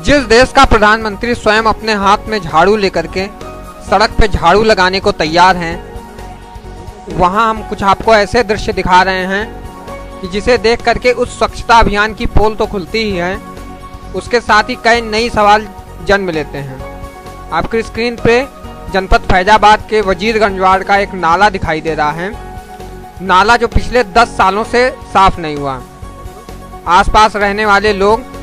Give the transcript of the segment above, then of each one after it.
जिस देश का प्रधानमंत्री स्वयं अपने हाथ में झाड़ू लेकर के सड़क पे झाड़ू लगाने को तैयार हैं, वहां हम कुछ आपको ऐसे दृश्य दिखा रहे हैं कि जिसे देख करके उस स्वच्छता अभियान की पोल तो खुलती ही है, उसके साथ ही कई नई सवाल जन्म लेते हैं। आपकी स्क्रीन पे जनपद फैजाबाद के वजीरगंजवाड़ का एक नाला दिखाई दे रहा है। नाला जो पिछले 10 सालों से साफ नहीं हुआ। आसपास रहने वाले लोग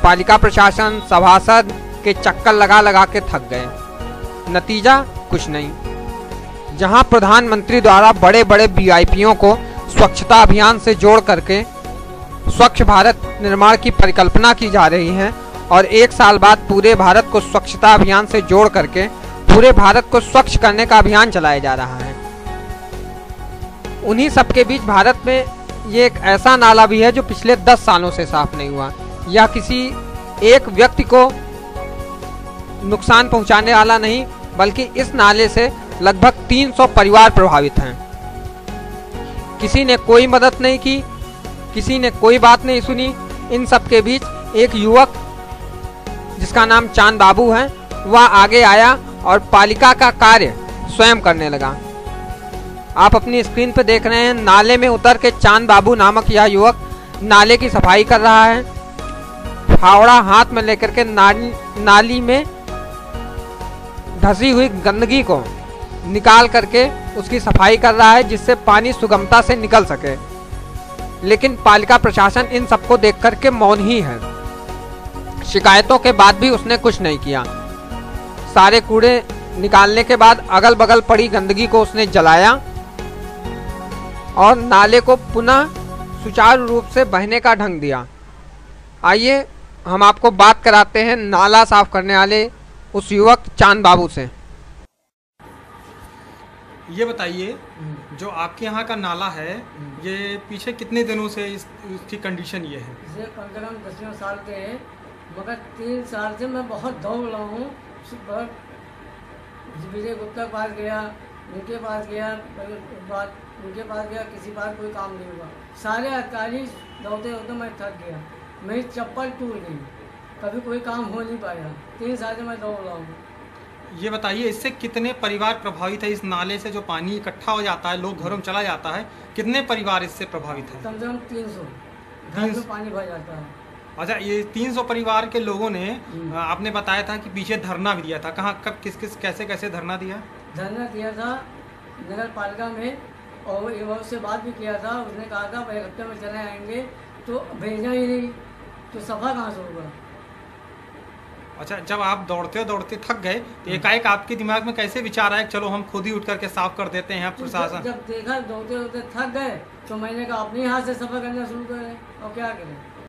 पालिका प्रशासन सभासद के चक्कर लगा लगा के थक गए। नतीजा कुछ नहीं। जहां प्रधानमंत्री द्वारा बड़े बड़े वीआईपीओं को स्वच्छता अभियान से जोड़ करके स्वच्छ भारत निर्माण की परिकल्पना की जा रही है और 1 साल बाद पूरे भारत को स्वच्छता अभियान से जोड़ करके पूरे भारत को स्वच्छ करने का अभियान चलाया जा रहा है। उन्हीं सबके बीच भारत में ये एक ऐसा नाला भी है जो पिछले 10 सालों से साफ नहीं हुआ। यह किसी एक व्यक्ति को नुकसान पहुंचाने वाला नहीं, बल्कि इस नाले से लगभग 300 परिवार प्रभावित हैं। किसी ने कोई मदद नहीं की, किसी ने कोई बात नहीं सुनी। इन सब के बीच एक युवक जिसका नाम चांद बाबू है, वह आगे आया और पालिका का कार्य स्वयं करने लगा। आप अपनी स्क्रीन पर देख रहे हैं, नाले में उतर के चांद बाबू नामक यह युवक नाले की सफाई कर रहा है। फावड़ा हाथ में लेकर के नाली में धसी हुई गंदगी को निकाल करके उसकी सफाई कर रहा है, जिससे पानी सुगमता से निकल सके। लेकिन पालिका प्रशासन इन सबको देख करके मौन ही है। शिकायतों के बाद भी उसने कुछ नहीं किया। सारे कूड़े निकालने के बाद अगल बगल पड़ी गंदगी को उसने जलाया और नाले को पुनः सुचारू रूप से बहने का ढंग दिया। आइए हम आपको बात कराते हैं नाला साफ करने वाले उस युवक चांद बाबू से। ये बताइए, जो आपके यहाँ का नाला है, ये पीछे कितने दिनों से इसकी कंडीशन ये है? इसे कम से कम 10 साल के हैं, मगर 3 साल से मैं बहुत दौड़ रहा हूँ। विजय गुप्ता के पास गया, उनके पास गया, उनके पास गया, किसी बार कोई काम नहीं हुआ। सारे अधिकारी दौड़ते दौड़ते मैं थक गया, मेरी चप्पल टूट गई, कभी कोई काम हो नहीं पाया। 3 साल से मैं दौड़ रहा हूँ। ये बताइए, इससे कितने परिवार प्रभावित है? इस नाले से जो पानी इकट्ठा हो जाता है, लोग घरों में चला जाता है, कितने परिवार इससे प्रभावित है? कम से कम 300 घर में पानी भर जाता है। अच्छा, ये 300 परिवार के लोगों ने, आपने बताया था कि पीछे धरना भी दिया था। कहाँ, कब, किस किस कैसे कैसे धरना दिया? धरना दिया था नगर पालिका में, और उससे बात भी किया था। उसने कहा था 1 हफ्ते में चले आएंगे, तो भेजा ही नहीं, तो सफा कहाँ से होगा? अच्छा, जब आप दौड़ते दौड़ते थक गए तो एकाएक आपके दिमाग में कैसे विचार आया, चलो हम खुद ही उठ करके साफ कर देते हैं प्रशासन? जब देखा दौड़ते दौड़ते थक गए, तो मैंने कहा अपने हाथ से सफा करना शुरू करें, और क्या करें।